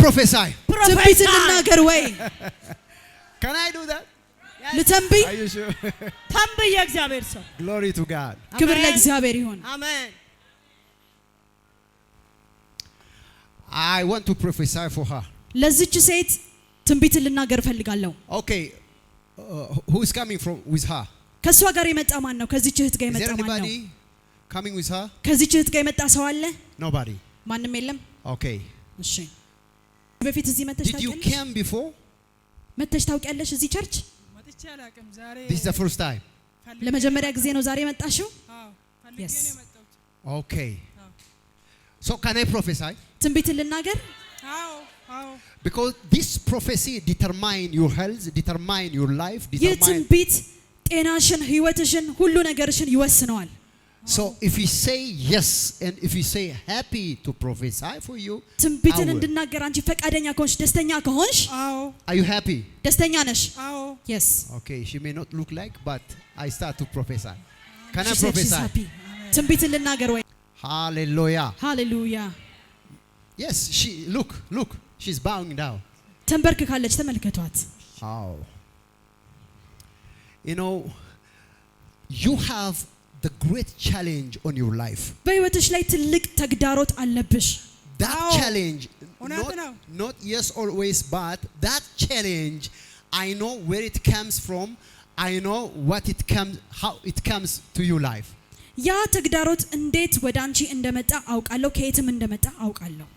prophesy? ትንቢት ልናገር ወይ? Can I do that? ልተንብይ? Are you sure? ተንብይ የእግዚአብሔር ሰው Glory to God. ክብር ለእግዚአብሔር ይሁን። አሜን። I want to prophesy for her. ለዚች ሴት ትንቢት ልናገር ፈልጋለሁ። Okay. Who is coming from with her? ከሷ ጋር የመጣ ማን ነው? ከዚች እህት ጋር Is there የመጣ ማን ነው? anybody coming with her? ከዚች እህት ጋር የመጣ ሰው አለ? Nobody. ማንም የለም? Okay. እሺ። በፊት እዚህ መተሽ Did you ታውቂያለሽ? came before? መተሽ ታውቂያለሽ እዚህ ቸርች? መጥቼ አላውቅም። ዛሬ This is the first time. ለመጀመሪያ ጊዜ ነው ዛሬ የመጣሽው? ፈልጌ Yes. ነው የመጣሁት። Okay. So can I prophesy? ትንቢት ልናገር? አዎ Because this prophecy determine your health, determine your life, ይህ determine. ትንቢት ጤናሽን፣ ህይወትሽን፣ ሁሉ ነገርሽን ይወስነዋል። So if you say yes and if you say happy to prophesy for you, ትንቢትን I will. እንድናገር አንቺ ፈቃደኛ ከሆንሽ፣ ደስተኛ ከሆንሽ፣ Are you happy? ደስተኛ ነሽ? Yes. Okay, she may not look like, but I start to prophesy. Can I She said she's prophesy? happy. ትንቢትን ልናገር ወይ? Hallelujah. ሃሌሉያ። Yes, she look. She's bowing down. ተንበርክካለች፣ ተመልከቷት። How? You know, you have the great challenge on your life. በህይወትሽ ላይ ትልቅ ተግዳሮት አለብሽ። That challenge, እውነት ነው። not yes always, but that challenge, I know where it comes from. I know what it comes, how it comes to your life. ያ ተግዳሮት እንዴት ወደ አንቺ እንደመጣ አውቃለሁ፣ ከየትም እንደመጣ አውቃለሁ።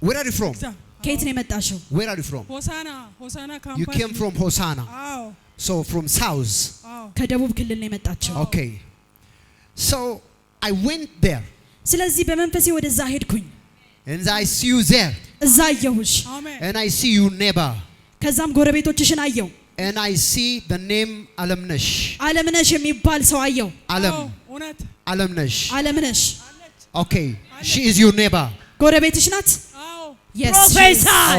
Where are you from? ከየት ነው የመጣሽው? Where are you from? ሆሳና ካምፓስ። You came from Hosanna. አዎ So from south. ከደቡብ ክልል ነው የመጣችው። Okay. So I went there. ስለዚህ በመንፈሴ ወደዛ ሄድኩኝ። And I see you there. እዛ አየሁሽ። አሜን። And I see your neighbor. ከዛም ጎረቤቶችሽን አየው። And I see the name Alamnesh. አለምነሽ የሚባል ሰው አየው። እውነት Alamnesh. አለምነሽ Okay. She is your neighbor. ጎረቤትሽ ናት? አዎ Yes. ፕሮፌሰር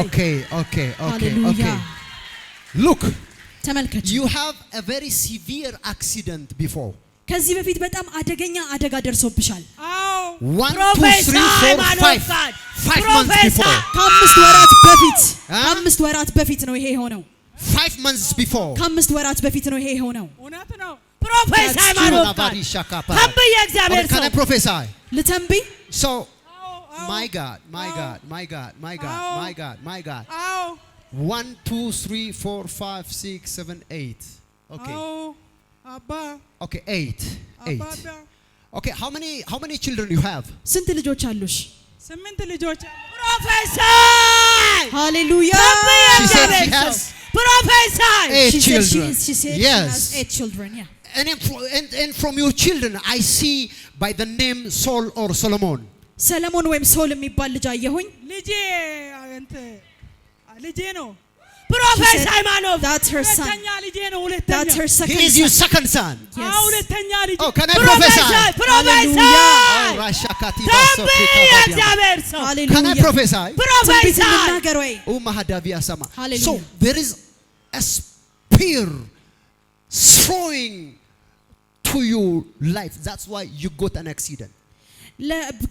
Okay. Hallelujah. Look, ተመልከች። you have a very severe accident before. ከዚህ በፊት በጣም አደገኛ አደጋ ደርሶብሻል። አዎ 1, 2, 3, 4, 5 months before. ከአምስት ወራት በፊት ነው ይሄ የሆነው። 5 months before. ከአምስት ወራት በፊት ነው ይሄ የሆነው። እውነት ነው። ፕሮፌሰር ተንብይ የእግዚአብሔር Can I ሰው prophesy? ልተንብይ? So, አዎ my God. አዎ 1, 2, 3, 4, 5, 6, 7, 8. Okay. አዎ አባ Okay, 8. አባባ Okay, how many children you have? ስንት ልጆች አሉሽ? 8 ልጆች ፕሮፌሰር ሃሌሉያ። She said she has ፕሮፌሰር 8 She said children. she Yes. has 8 children. Yeah. And from your children, I see by the name Saul or Solomon. ሰለሞን ወይም ሶል የሚባል ልጅ አየሁኝ። ልጄ ልጄ ነው። ፕሮፌሰር ሃይማኖት That's her son. ሁለተኛ ልጄ ነው። That's her He second is your son. second son. Yes. ሁለተኛ ልጄ Oh, can I prophesy? ፕሮፌሰር Oh, Rashakati Baso ተንብይ Prikabadia. የእግዚአብሔር ሰው Can I Hallelujah. prophesy? ትንቢት ፕሮፌሰር ልናገር ወይ? Oh, Mahadavia Sama. Hallelujah. So there is a spear throwing to your life. That's why you got an accident.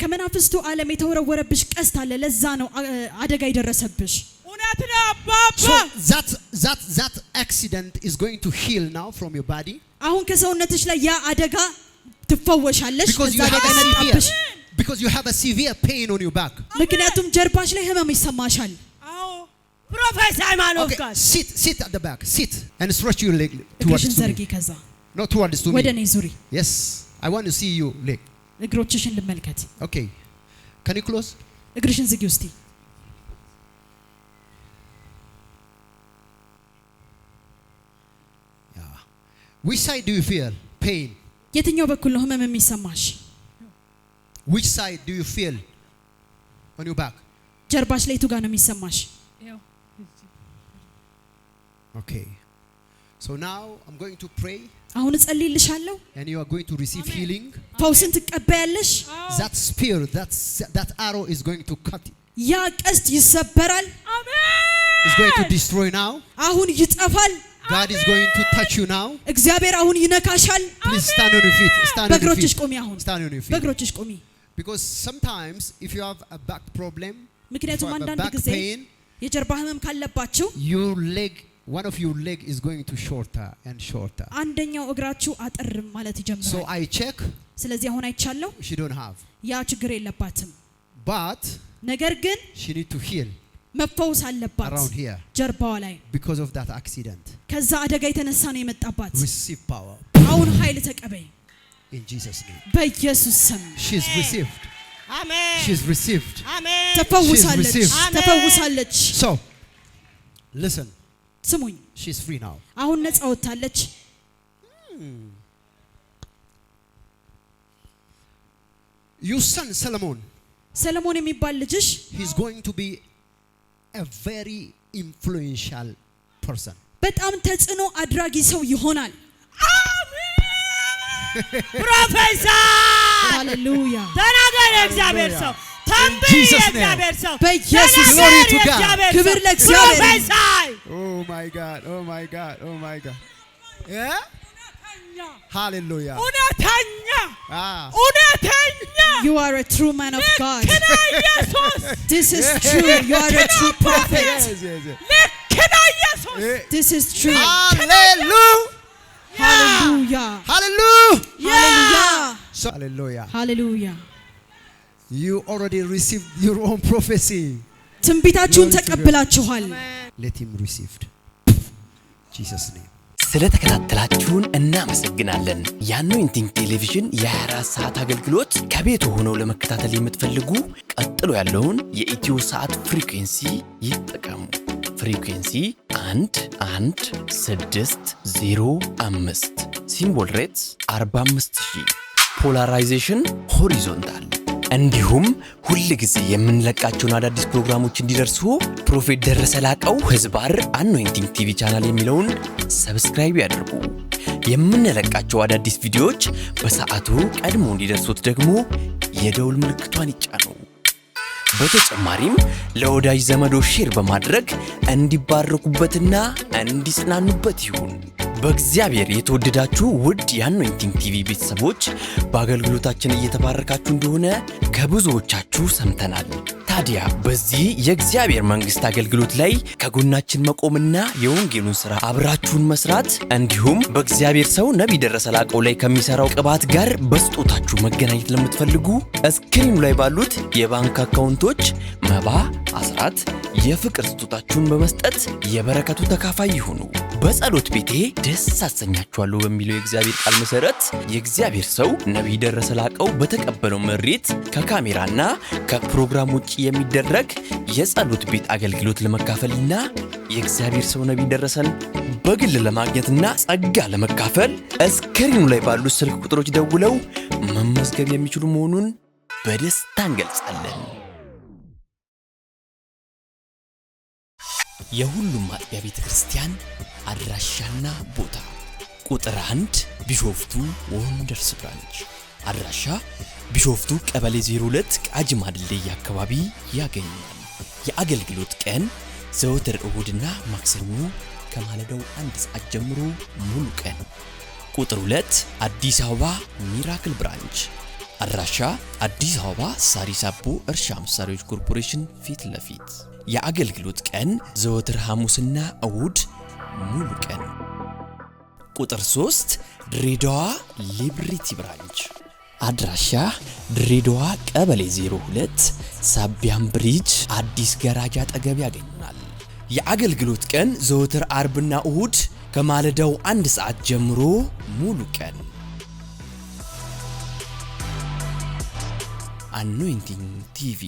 ከመናፍስቱ ዓለም የተወረወረብሽ ቀስት አለ። ለዛ ነው አደጋ የደረሰብሽ። እውነት ነው አባባ። So that accident is going to heal now from your body. አሁን ከሰውነትሽ ላይ ያ አደጋ ትፈወሻለሽ። Because you ከዛ have አደጋ a መጣብሽ። because you have a severe pain on your back. ምክንያቱም ጀርባሽ ላይ ህመም ይሰማሻል። አዎ ፕሮፌሰር ሃይማኖት Okay, ጋር sit at the back. Sit and stretch your leg towards እግርሽን to ዘርጊ። me. ከዛ Not towards to ወደ me. እኔ ዙሪ። Yes, I want to see you leg. እግሮችሽን ልመልከት። Okay, can you close? እግርሽን ዝጊ ውስቲ። Yeah. Which side do you feel pain? የትኛው በኩል ነው ህመም የሚሰማሽ? Which side do you feel on your back? ጀርባሽ ላይ የቱ ጋር ነው የሚሰማሽ? Okay. So now I'm going to pray አሁን እጸልይልሻለሁ። and you are going to receive healing. ፈውስን ትቀበያለሽ። That spear, that arrow is going to cut. ያ ቀስት ይሰበራል። It's going to destroy now. አሁን ይጠፋል። God is going to touch you now. እግዚአብሔር አሁን ይነካሻል። Please stand on your feet. Stand on your በእግሮችሽ feet. ቆሚ። አሁን Stand on your feet. በእግሮችሽ ቆሚ። Because sometimes if you have a back problem, ምክንያቱም አንዳንድ back ጊዜ pain, የጀርባ ህመም ካለባችሁ one of your leg is going to shorter and shorter. አንደኛው እግራችሁ አጠር ማለት So ይጀምራል። I check, ስለዚህ አሁን አይቻለሁ she don't have. ያ ችግር የለባትም። But ነገር ግን she need to heal መፈወስ አለባት around here ጀርባዋ ላይ because of that accident. ከዛ አደጋ የተነሳ ነው የመጣባት። Receive power አሁን ኃይል ተቀበይ in Jesus' name. በኢየሱስ ስም። She's received. አሜን She's received. አሜን ተፈውሳለች She's received. ተፈውሳለች። So, listen, ስሙኝ she's free now. አሁን ነፃ ወጣለች። Your son Solomon, ሰለሞን የሚባል ልጅሽ he's going to be a very influential person. በጣም ተጽዕኖ አድራጊ ሰው ይሆናል። ፕሮፌሰር ሃሌሉያ ተናገር የእግዚአብሔር ሰው ተንብይ Jesus' name. የእግዚአብሔር ሰው በኢየሱስ Glory ተናገር to God. የእግዚአብሔር ሰው ክብር ለእግዚአብሔር። ፕሮፌሰር Oh my God, oh my God, oh my God. Yeah? Hallelujah. እውነተኛ Ah. እውነተኛ You are a true man of God. ልክ ነው ኢየሱስ This is true. You are a true prophet. Yes, yes, yes. ልክ ነው ኢየሱስ Eh, This is true. Hallelujah. Hallelujah. Hallelujah. Hallelujah. So, hallelujah. Hallelujah. You already received your own prophecy. ትንቢታችሁን ተቀብላችኋል። Let him received. Jesus' name. ስለተከታተላችሁን እናመሰግናለን። የአኖይንቲንግ ቴሌቪዥን የ24 ሰዓት አገልግሎት ከቤቱ ሆነው ለመከታተል የምትፈልጉ ቀጥሎ ያለውን የኢትዮ ሰዓት ፍሪኩዌንሲ ይጠቀሙ። ፍሪኩዌንሲ 11605 ሲምቦል ሬትስ 45000 ፖላራይዜሽን ሆሪዞንታል። እንዲሁም ሁል ጊዜ የምንለቃቸውን አዳዲስ ፕሮግራሞች እንዲደርሱ ፕሮፌት ደረሰ ላቀው ህዝባር አኖይንቲንግ ቲቪ ቻናል የሚለውን ሰብስክራይብ ያድርጉ። የምንለቃቸው አዳዲስ ቪዲዮዎች በሰዓቱ ቀድሞ እንዲደርሱት ደግሞ የደውል ምልክቷን ይጫኑ። በተጨማሪም ለወዳጅ ዘመዶ ሼር በማድረግ እንዲባረኩበትና እንዲጽናኑበት ይሁን። በእግዚአብሔር የተወደዳችሁ ውድ የአኖይንቲንግ ቲቪ ቤተሰቦች በአገልግሎታችን እየተባረካችሁ እንደሆነ ከብዙዎቻችሁ ሰምተናል። ታዲያ በዚህ የእግዚአብሔር መንግስት አገልግሎት ላይ ከጎናችን መቆምና የወንጌሉን ሥራ አብራችሁን መስራት እንዲሁም በእግዚአብሔር ሰው ነቢይ ደረሰ ላቀው ላይ ከሚሰራው ቅባት ጋር በስጦታችሁ መገናኘት ለምትፈልጉ እስክሪኑ ላይ ባሉት የባንክ አካውንቶች መባ፣ አስራት፣ የፍቅር ስጦታችሁን በመስጠት የበረከቱ ተካፋይ ይሁኑ። በጸሎት ቤቴ ደስ አሰኛችኋለሁ በሚለው የእግዚአብሔር ቃል መሰረት የእግዚአብሔር ሰው ነቢይ ደረሰ ላቀው በተቀበለው መሬት ከካሜራና ከፕሮግራም ውጪ የሚደረግ የጸሎት ቤት አገልግሎት ለመካፈልና የእግዚአብሔር ሰው ነቢይ ደረሰን በግል ለማግኘትና ጸጋ ለመካፈል እስክሪኑ ላይ ባሉት ስልክ ቁጥሮች ደውለው መመዝገብ የሚችሉ መሆኑን በደስታ እንገልጻለን። የሁሉም አጥቢያ ቤተ ክርስቲያን አድራሻና ቦታ ቁጥር 1 ቢሾፍቱ ወንደርስ ብራንች አድራሻ ቢሾፍቱ ቀበሌ 02 ቃጂማ ድልድይ አካባቢ ያገኛል። የአገልግሎት ቀን ዘወትር እሁድና ማክሰኞ ከማለዳው 1 ሰዓት ጀምሮ ሙሉ ቀን። ቁጥር 2 አዲስ አበባ ሚራክል ብራንች አድራሻ አዲስ አበባ ሳሪስ አቦ እርሻ መሳሪያዎች ኮርፖሬሽን ፊት ለፊት። የአገልግሎት ቀን ዘወትር ሐሙስና እሁድ ሙሉ ቀን። ቁጥር 3 ድሬዳዋ ሊብሪቲ ብራንች አድራሻ ድሬዳዋ ቀበሌ 02 ሳቢያም ብሪጅ አዲስ ገራጃ አጠገብ ያገኙናል። የአገልግሎት ቀን ዘወትር አርብና እሁድ ከማለዳው 1 ሰዓት ጀምሮ ሙሉ ቀን። አኖይንቲንግ ቲቪ